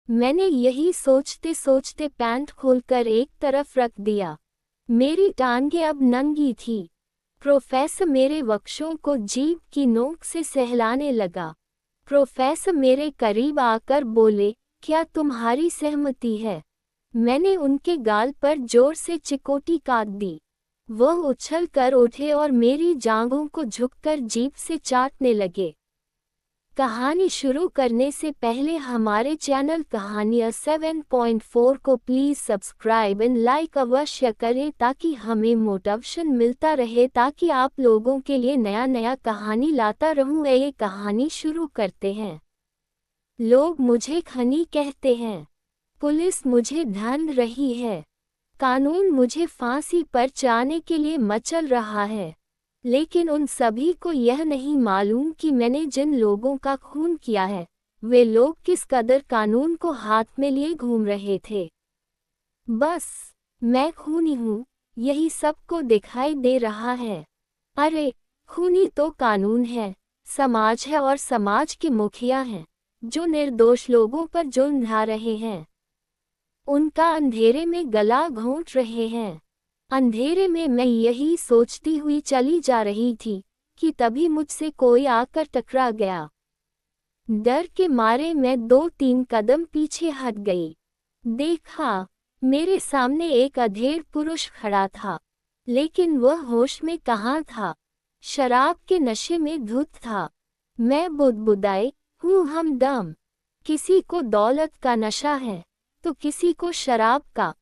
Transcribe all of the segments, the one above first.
मैंने यही सोचते सोचते पैंट खोलकर एक तरफ रख दिया। मेरी टांगें अब नंगी थी। प्रोफेसर मेरे वक्षों को जीभ की नोक से सहलाने लगा। प्रोफेसर मेरे करीब आकर बोले, क्या तुम्हारी सहमति है? मैंने उनके गाल पर जोर से चिकोटी काट दी। वह उछल कर उठे और मेरी जांघों को झुककर जीभ से चाटने लगे। कहानी शुरू करने से पहले हमारे चैनल कहानियाँ 7.4 को प्लीज़ सब्सक्राइब एंड लाइक अवश्य करें ताकि हमें मोटिवेशन मिलता रहे, ताकि आप लोगों के लिए नया नया कहानी लाता रहूं। ये कहानी शुरू करते हैं। लोग मुझे खनी कहते हैं। पुलिस मुझे ढूंढ रही है। कानून मुझे फांसी पर चढ़ाने के लिए मचल रहा है। लेकिन उन सभी को यह नहीं मालूम कि मैंने जिन लोगों का खून किया है, वे लोग किस कदर कानून को हाथ में लिए घूम रहे थे। बस मैं खूनी हूँ, यही सबको दिखाई दे रहा है। अरे, खूनी तो कानून है, समाज है और समाज के मुखिया हैं, जो निर्दोष लोगों पर जुल्म ढा रहे हैं। उनका अंधेरे में गला घोंट रहे हैं। अंधेरे में मैं यही सोचती हुई चली जा रही थी कि तभी मुझसे कोई आकर टकरा गया। डर के मारे मैं 2-3 कदम पीछे हट गई। देखा, मेरे सामने एक अधेड़ पुरुष खड़ा था, लेकिन वह होश में कहाँ था, शराब के नशे में धुत था। मैं बुदबुदाई, हूँ हमदम। किसी को दौलत का नशा है तो किसी को शराब का,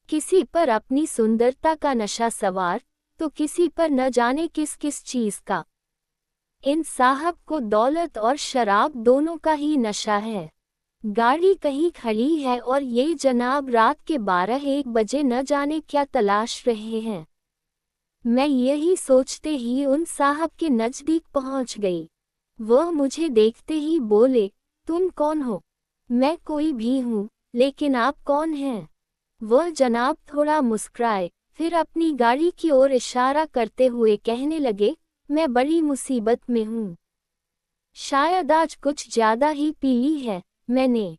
किसी पर अपनी सुंदरता का नशा सवार तो किसी पर न जाने किस किस चीज का। इन साहब को दौलत और शराब दोनों का ही नशा है। गाड़ी कहीं खड़ी है और ये जनाब रात के 12-1 बजे न जाने क्या तलाश रहे हैं। मैं यही सोचते ही उन साहब के नज़दीक पहुंच गई। वह मुझे देखते ही बोले, तुम कौन हो? मैं कोई भी हूँ, लेकिन आप कौन हैं? वह जनाब थोड़ा मुस्कुराए, फिर अपनी गाड़ी की ओर इशारा करते हुए कहने लगे, मैं बड़ी मुसीबत में हूँ। शायद आज कुछ ज़्यादा ही पी ली है मैंने।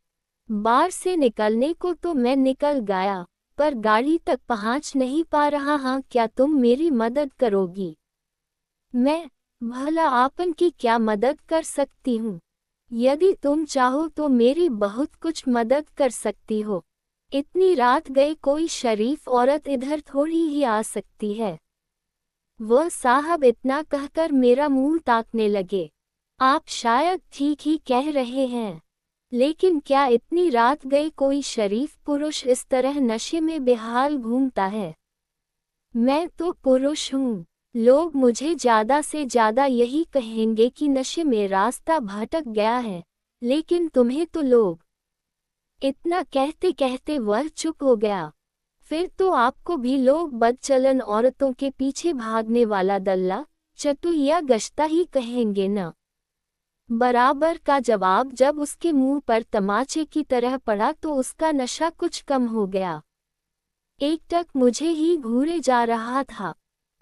बार से निकलने को तो मैं निकल गया, पर गाड़ी तक पहुँच नहीं पा रहा। हाँ, क्या तुम मेरी मदद करोगी? मैं, भला आपन की क्या मदद कर सकती हूँ? यदि तुम चाहो तो मेरी बहुत कुछ मदद कर सकती हो। इतनी रात गए कोई शरीफ औरत इधर थोड़ी ही आ सकती है। वह साहब इतना कहकर मेरा मुंह ताकने लगे। आप शायद ठीक ही कह रहे हैं, लेकिन क्या इतनी रात गए कोई शरीफ पुरुष इस तरह नशे में बेहाल घूमता है? मैं तो पुरुष हूँ। लोग मुझे ज़्यादा से ज़्यादा यही कहेंगे कि नशे में रास्ता भटक गया है, लेकिन तुम्हें तो लोग। इतना कहते कहते वह चुप हो गया। फिर तो आपको भी लोग बदचलन औरतों के पीछे भागने वाला दल्ला, चतुर या गश्ता ही कहेंगे न? बराबर का जवाब जब उसके मुंह पर तमाचे की तरह पड़ा तो उसका नशा कुछ कम हो गया। एकटक मुझे ही घूरे जा रहा था।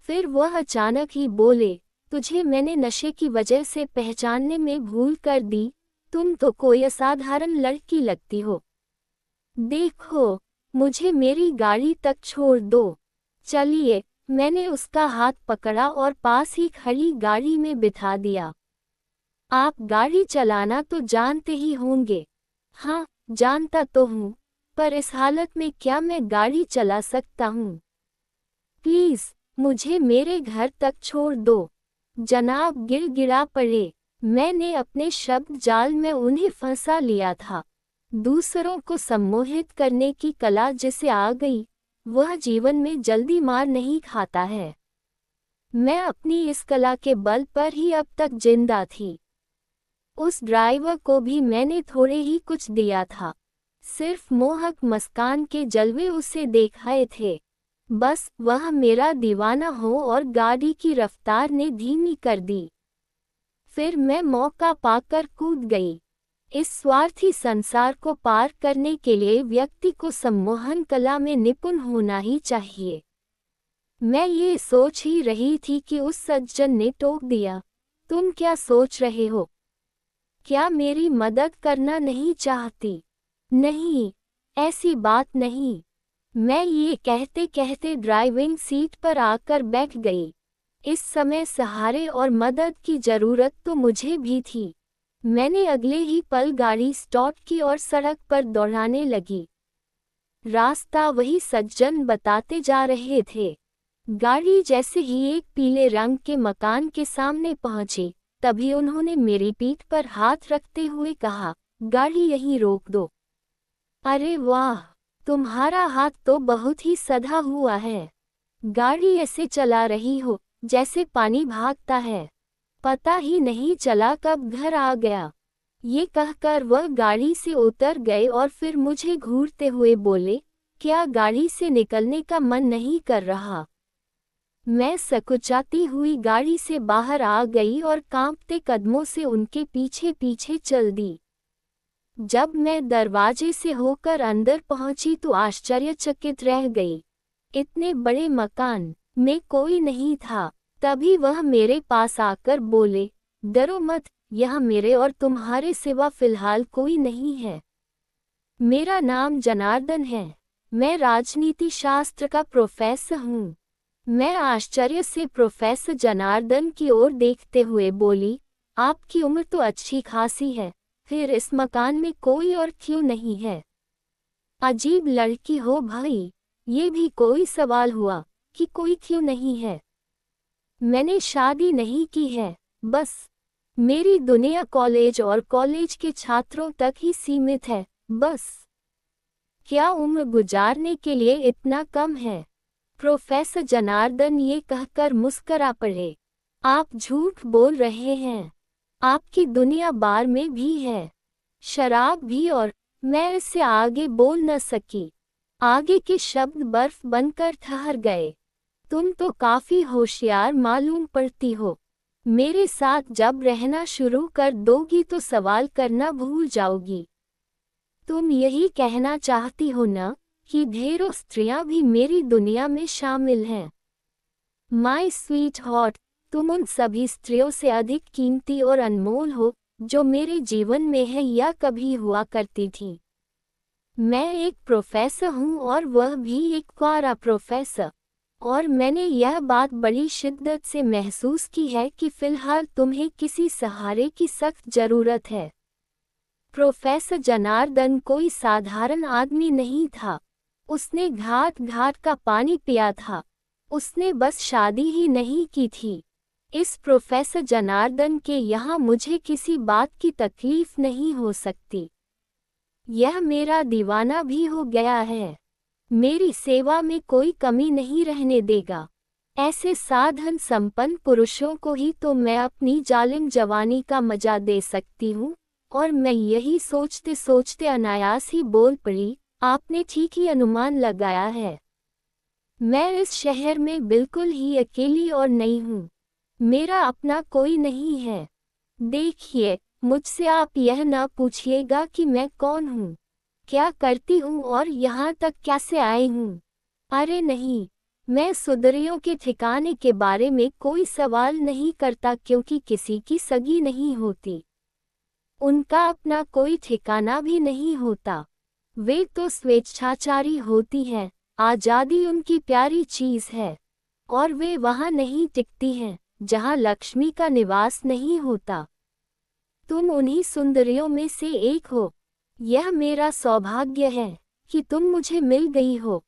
फिर वह अचानक ही बोले, तुझे मैंने नशे की वजह से पहचानने में भूल कर दी, तुम तो कोई असाधारण लड़की लगती हो। देखो, मुझे मेरी गाड़ी तक छोड़ दो। चलिए, मैंने उसका हाथ पकड़ा और पास ही खड़ी गाड़ी में बिठा दिया। आप गाड़ी चलाना तो जानते ही होंगे। हाँ, जानता तो हूँ, पर इस हालत में क्या मैं गाड़ी चला सकता हूँ? प्लीज़, मुझे मेरे घर तक छोड़ दो। जनाब गिड़गिड़ा पड़े। मैंने अपने शब्द जाल में उन्हें फंसा लिया था। दूसरों को सम्मोहित करने की कला जिसे आ गई, वह जीवन में जल्दी मार नहीं खाता है। मैं अपनी इस कला के बल पर ही अब तक जिंदा थी। उस ड्राइवर को भी मैंने थोड़े ही कुछ दिया था। सिर्फ मोहक मुस्कान के जलवे उसे दिखाए थे। बस वह मेरा दीवाना हो और गाड़ी की रफ्तार ने धीमी कर दी। फिर मैं मौका पाकर कूद गई। इस स्वार्थी संसार को पार करने के लिए व्यक्ति को सम्मोहन कला में निपुण होना ही चाहिए। मैं ये सोच ही रही थी कि उस सज्जन ने टोक दिया, तुम क्या सोच रहे हो? क्या मेरी मदद करना नहीं चाहती? नहीं, ऐसी बात नहीं। मैं ये कहते कहते ड्राइविंग सीट पर आकर बैठ गई। इस समय सहारे और मदद की जरूरत तो मुझे भी थी। मैंने अगले ही पल गाड़ी स्टॉप की और सड़क पर दौड़ाने लगी। रास्ता वही सज्जन बताते जा रहे थे। गाड़ी जैसे ही एक पीले रंग के मकान के सामने पहुंची, तभी उन्होंने मेरी पीठ पर हाथ रखते हुए कहा, गाड़ी यहीं रोक दो। अरे वाह, तुम्हारा हाथ तो बहुत ही सधा हुआ है। गाड़ी ऐसे चला रही हो जैसे पानी भागता है। पता ही नहीं चला कब घर आ गया। ये कहकर वह गाड़ी से उतर गए और फिर मुझे घूरते हुए बोले, क्या गाड़ी से निकलने का मन नहीं कर रहा? मैं सकुचाती हुई गाड़ी से बाहर आ गई और कांपते कदमों से उनके पीछे पीछे चल दी। जब मैं दरवाजे से होकर अंदर पहुंची तो आश्चर्यचकित रह गई। इतने बड़े मकान में कोई नहीं था। तभी वह मेरे पास आकर बोले, डरो मत, यहाँ मेरे और तुम्हारे सिवा फिलहाल कोई नहीं है। मेरा नाम जनार्दन है। मैं राजनीति शास्त्र का प्रोफेसर हूँ। मैं आश्चर्य से प्रोफेसर जनार्दन की ओर देखते हुए बोली, आपकी उम्र तो अच्छी खासी है, फिर इस मकान में कोई और क्यों नहीं है? अजीब लड़की हो भाई, ये भी कोई सवाल हुआ कि कोई क्यों नहीं है? मैंने शादी नहीं की है, बस मेरी दुनिया कॉलेज और कॉलेज के छात्रों तक ही सीमित है, बस। क्या उम्र गुजारने के लिए इतना कम है? प्रोफेसर जनार्दन ये कहकर मुस्करा पड़े। आप झूठ बोल रहे हैं। आपकी दुनिया बार में भी है, शराब भी, और मैं इससे आगे बोल न सकी। आगे के शब्द बर्फ बनकर ठहर गए। तुम तो काफी होशियार मालूम पड़ती हो। मेरे साथ जब रहना शुरू कर दोगी तो सवाल करना भूल जाओगी। तुम यही कहना चाहती हो ना कि ढेरों स्त्रियां भी मेरी दुनिया में शामिल हैं। माय स्वीट हॉट, तुम उन सभी स्त्रियों से अधिक कीमती और अनमोल हो जो मेरे जीवन में है या कभी हुआ करती थी। मैं एक प्रोफेसर हूँ और वह भी एक क्वारा प्रोफेसर, और मैंने यह बात बड़ी शिद्दत से महसूस की है कि फिलहाल तुम्हें किसी सहारे की सख्त जरूरत है। प्रोफेसर जनार्दन कोई साधारण आदमी नहीं था। उसने घाट घाट का पानी पिया था। उसने बस शादी ही नहीं की थी। इस प्रोफेसर जनार्दन के यहाँ मुझे किसी बात की तकलीफ नहीं हो सकती। यह मेरा दीवाना भी हो गया है। मेरी सेवा में कोई कमी नहीं रहने देगा। ऐसे साधन संपन्न पुरुषों को ही तो मैं अपनी जालिम जवानी का मजा दे सकती हूँ। और मैं यही सोचते सोचते अनायास ही बोल पड़ी, आपने ठीक ही अनुमान लगाया है। मैं इस शहर में बिल्कुल ही अकेली और नई हूँ। मेरा अपना कोई नहीं है। देखिए, मुझसे आप यह न पूछिएगा कि मैं कौन हूँ, क्या करती हूँ और यहाँ तक कैसे आई हूँ। अरे नहीं, मैं सुंदरियों के ठिकाने के बारे में कोई सवाल नहीं करता, क्योंकि किसी की सगी नहीं होती। उनका अपना कोई ठिकाना भी नहीं होता। वे तो स्वेच्छाचारी होती हैं। आज़ादी उनकी प्यारी चीज़ है, और वे वहाँ नहीं टिकती हैं जहाँ लक्ष्मी का निवास नहीं होता। तुम उन्हीं सुंदरियों में से एक हो। यह मेरा सौभाग्य है कि तुम मुझे मिल गई हो।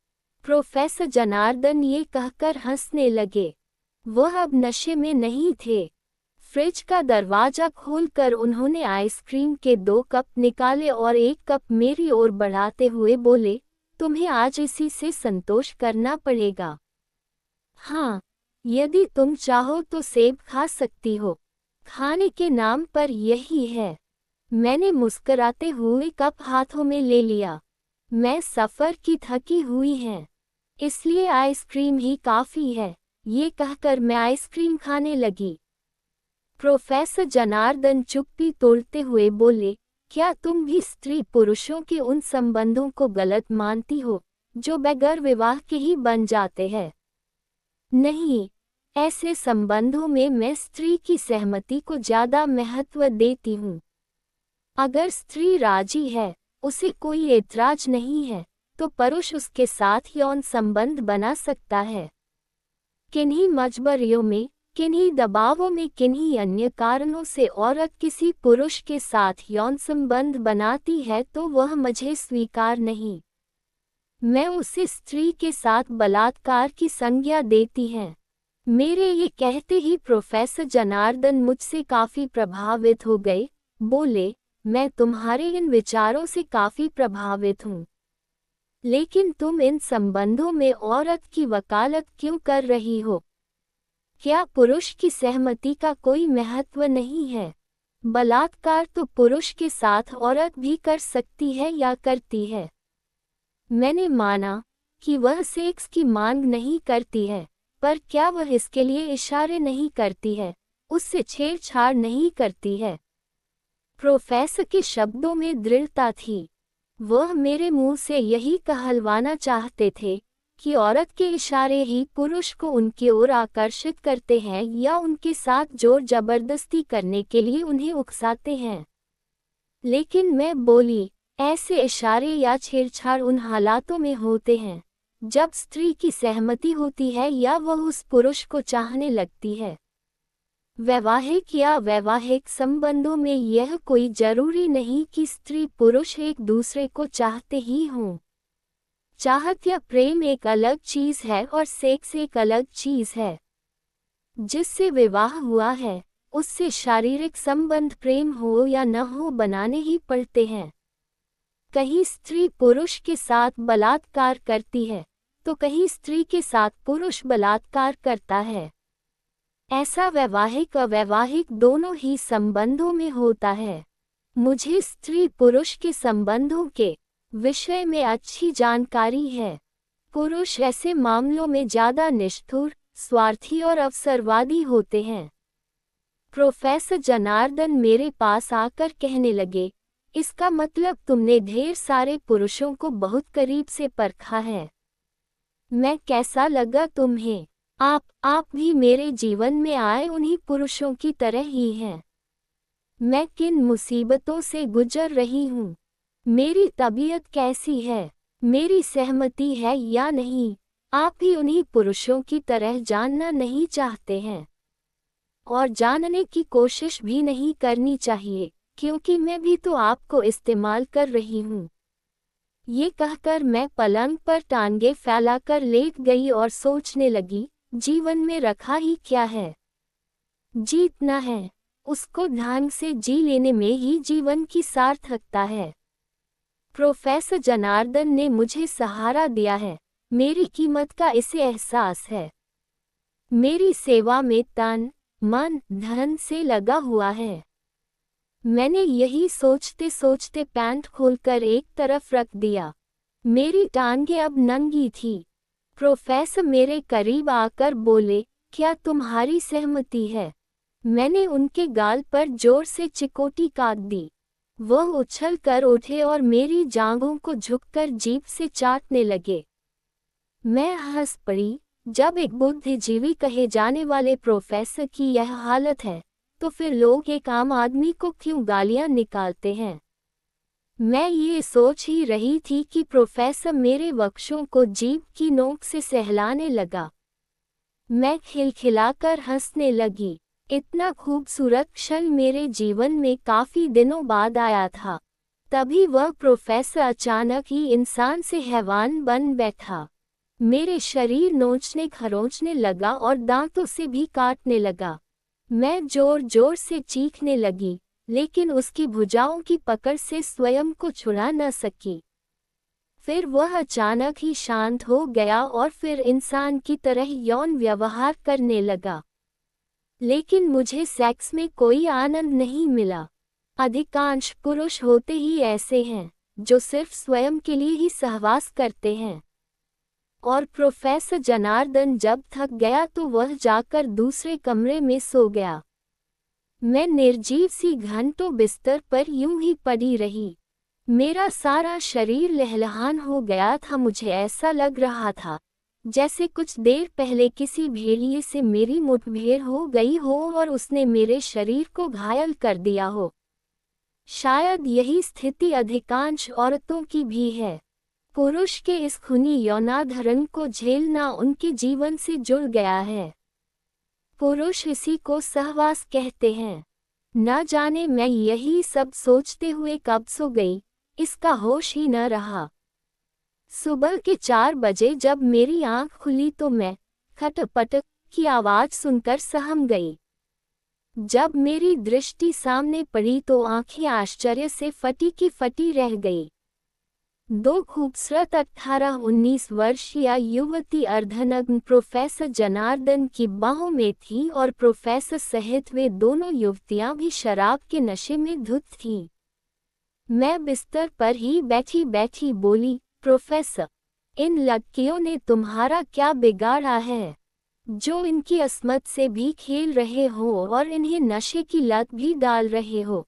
प्रोफेसर जनार्दन ये कहकर हंसने लगे। वह अब नशे में नहीं थे। फ्रिज का दरवाजा खोलकर उन्होंने आइसक्रीम के 2 कप निकाले और 1 कप मेरी ओर बढ़ाते हुए बोले, तुम्हें आज इसी से संतोष करना पड़ेगा। हाँ, यदि तुम चाहो तो सेब खा सकती हो। खाने के नाम पर यही है। मैंने मुस्कुराते हुए कप हाथों में ले लिया। मैं सफ़र की थकी हुई है, इसलिए आइसक्रीम ही काफ़ी है, ये कहकर मैं आइसक्रीम खाने लगी। प्रोफेसर जनार्दन चुप्पी तोड़ते हुए बोले, क्या तुम भी स्त्री पुरुषों के उन संबंधों को गलत मानती हो जो बगैर विवाह के ही बन जाते हैं? नहीं, ऐसे संबंधों में मैं स्त्री की सहमति को ज़्यादा महत्व देती हूँ। अगर स्त्री राजी है उसे कोई ऐतराज नहीं है, तो पुरुष उसके साथ यौन संबंध बना सकता है। किन्हीं मजबूरियों में, किन्हीं दबावों में, किन्हीं अन्य कारणों से औरत किसी पुरुष के साथ यौन संबंध बनाती है तो वह मुझे स्वीकार नहीं। मैं उसे स्त्री के साथ बलात्कार की संज्ञा देती है। मेरे ये कहते ही प्रोफेसर जनार्दन मुझसे काफी प्रभावित हो गए। बोले, मैं तुम्हारे इन विचारों से काफी प्रभावित हूँ, लेकिन तुम इन संबंधों में औरत की वकालत क्यों कर रही हो? क्या पुरुष की सहमति का कोई महत्व नहीं है? बलात्कार तो पुरुष के साथ औरत भी कर सकती है या करती है। मैंने माना कि वह सेक्स की मांग नहीं करती है, पर क्या वह इसके लिए इशारे नहीं करती है, उससे छेड़छाड़ नहीं करती है? प्रोफेसर के शब्दों में दृढ़ता थी। वह मेरे मुंह से यही कहलवाना चाहते थे कि औरत के इशारे ही पुरुष को उनकी ओर आकर्षित करते हैं या उनके साथ जोर जबरदस्ती करने के लिए उन्हें उकसाते हैं। लेकिन मैं बोली, ऐसे इशारे या छेड़छाड़ उन हालातों में होते हैं जब स्त्री की सहमति होती है या वह उस पुरुष को चाहने लगती है। वैवाहिक या वैवाहिक संबंधों में यह कोई जरूरी नहीं कि स्त्री पुरुष एक दूसरे को चाहते ही हों। चाहत या प्रेम एक अलग चीज है और सेक्स एक अलग चीज है। जिससे विवाह हुआ है, उससे शारीरिक संबंध प्रेम हो या न हो बनाने ही पड़ते हैं। कहीं स्त्री पुरुष के साथ बलात्कार करती है, तो कहीं स्त्री के साथ पुरुष बलात्कार करता है। ऐसा वैवाहिक अवैवाहिक दोनों ही संबंधों में होता है। मुझे स्त्री पुरुष के संबंधों के विषय में अच्छी जानकारी है। पुरुष ऐसे मामलों में ज्यादा निष्ठुर, स्वार्थी और अवसरवादी होते हैं। प्रोफेसर जनार्दन मेरे पास आकर कहने लगे, इसका मतलब तुमने ढेर सारे पुरुषों को बहुत करीब से परखा है। मैं कैसा लगा तुम्हें? आप भी मेरे जीवन में आए उन्हीं पुरुषों की तरह ही हैं। मैं किन मुसीबतों से गुजर रही हूँ, मेरी तबीयत कैसी है, मेरी सहमति है या नहीं, आप भी उन्हीं पुरुषों की तरह जानना नहीं चाहते हैं। और जानने की कोशिश भी नहीं करनी चाहिए, क्योंकि मैं भी तो आपको इस्तेमाल कर रही हूँ। ये कहकर मैं पलंग पर टांगे फैलाकर लेट गई और सोचने लगी, जीवन में रखा ही क्या है? जीतना है, उसको ढंग से जी लेने में ही जीवन की सार्थकता है। प्रोफेसर जनार्दन ने मुझे सहारा दिया है, मेरी कीमत का इसे एहसास है। मेरी सेवा में तन, मन, धन से लगा हुआ है। मैंने यही सोचते सोचते पैंट खोलकर एक तरफ रख दिया। मेरी टांगें अब नंगी थी। प्रोफेसर मेरे करीब आकर बोले, क्या तुम्हारी सहमति है? मैंने उनके गाल पर जोर से चिकोटी काट दी। वह उछल कर उठे और मेरी जांघों को झुककर जीभ से चाटने लगे। मैं हंस पड़ी। जब एक बुद्धिजीवी कहे जाने वाले प्रोफेसर की यह हालत है, तो फिर लोग एक आम आदमी को क्यों गालियां निकालते हैं? मैं ये सोच ही रही थी कि प्रोफेसर मेरे वक्षों को जीभ की नोक से सहलाने लगा। मैं खिलखिलाकर हंसने लगी। इतना खूबसूरत क्षण मेरे जीवन में काफी दिनों बाद आया था। तभी वह प्रोफेसर अचानक ही इंसान से हैवान बन बैठा। मेरे शरीर नोचने खरोंचने लगा और दांतों से भी काटने लगा। मैं जोर जोर से चीखने लगी, लेकिन उसकी भुजाओं की पकड़ से स्वयं को छुड़ा न सकी। फिर वह अचानक ही शांत हो गया और फिर इंसान की तरह यौन व्यवहार करने लगा। लेकिन मुझे सेक्स में कोई आनंद नहीं मिला। अधिकांश पुरुष होते ही ऐसे हैं, जो सिर्फ स्वयं के लिए ही सहवास करते हैं। और प्रोफेसर जनार्दन जब थक गया तो वह जाकर दूसरे कमरे में सो गया। मैं निर्जीव सी घंटों बिस्तर पर यूं ही पड़ी रही। मेरा सारा शरीर लहलहान हो गया था। मुझे ऐसा लग रहा था जैसे कुछ देर पहले किसी भेड़िए से मेरी मुठभेड़ हो गई हो और उसने मेरे शरीर को घायल कर दिया हो। शायद यही स्थिति अधिकांश औरतों की भी है। पुरुष के इस खूनी यौनाधरण को झेलना उनके जीवन से जुड़ गया है। पुरुष इसी को सहवास कहते हैं। न जाने मैं यही सब सोचते हुए कब सो गई, इसका होश ही न रहा। सुबह के 4 बजे जब मेरी आंख खुली तो मैं खटपट की आवाज सुनकर सहम गई। जब मेरी दृष्टि सामने पड़ी तो आंखें आश्चर्य से फटी की फटी रह गई। 2 खूबसूरत 18-19 वर्षीय युवती अर्धनग्न प्रोफेसर जनार्दन की बाहों में थी और प्रोफेसर सहित वे दोनों युवतियां भी शराब के नशे में धुत थीं। मैं बिस्तर पर ही बैठी बैठी बोली, प्रोफेसर, इन लड़कियों ने तुम्हारा क्या बिगाड़ा है, जो इनकी अस्मत से भी खेल रहे हो और इन्हें नशे की लत भी डाल रहे हो।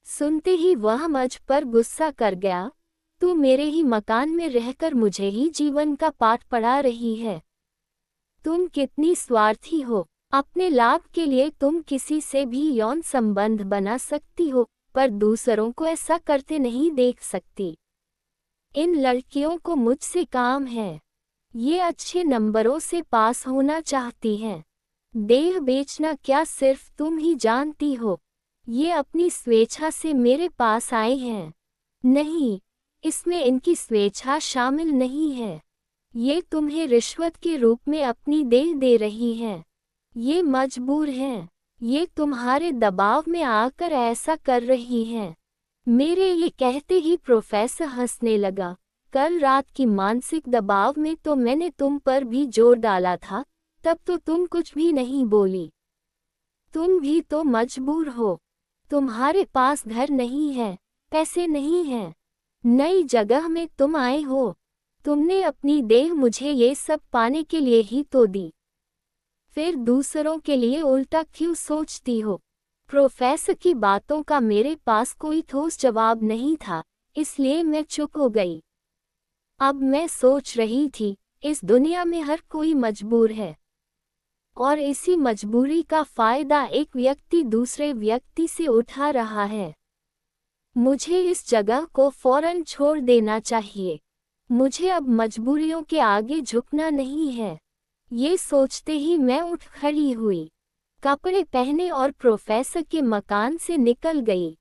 सुनते ही वह मुझ पर गुस्सा कर गया, तू मेरे ही मकान में रहकर मुझे ही जीवन का पाठ पढ़ा रही है। तुम कितनी स्वार्थी हो, अपने लाभ के लिए तुम किसी से भी यौन संबंध बना सकती हो, पर दूसरों को ऐसा करते नहीं देख सकती। इन लड़कियों को मुझसे काम है। ये अच्छे नंबरों से पास होना चाहती हैं। देह बेचना क्या सिर्फ तुम ही जानती हो। ये अपनी स्वेच्छा से मेरे पास आए हैं। नहीं, इसमें इनकी स्वेच्छा शामिल नहीं है। ये तुम्हें रिश्वत के रूप में अपनी देह दे रही हैं। ये मजबूर हैं। ये तुम्हारे दबाव में आकर ऐसा कर रही हैं। मेरे ये कहते ही प्रोफेसर हंसने लगा। कल रात की मानसिक दबाव में तो मैंने तुम पर भी जोर डाला था, तब तो तुम कुछ भी नहीं बोली। तुम भी तो मजबूर हो। तुम्हारे पास घर नहीं है, पैसे नहीं हैं। नई जगह में तुम आए हो। तुमने अपनी देह मुझे ये सब पाने के लिए ही तो दी। फिर दूसरों के लिए उल्टा क्यों सोचती हो? प्रोफेसर की बातों का मेरे पास कोई ठोस जवाब नहीं था, इसलिए मैं चुप हो गई। अब मैं सोच रही थी, इस दुनिया में हर कोई मजबूर है, और इसी मजबूरी का फायदा एक व्यक्ति दूसरे व्यक्ति से उठा रहा है। मुझे इस जगह को फौरन छोड़ देना चाहिए। मुझे अब मजबूरियों के आगे झुकना नहीं है। ये सोचते ही मैं उठ खड़ी हुई, कपड़े पहने और प्रोफेसर के मकान से निकल गई।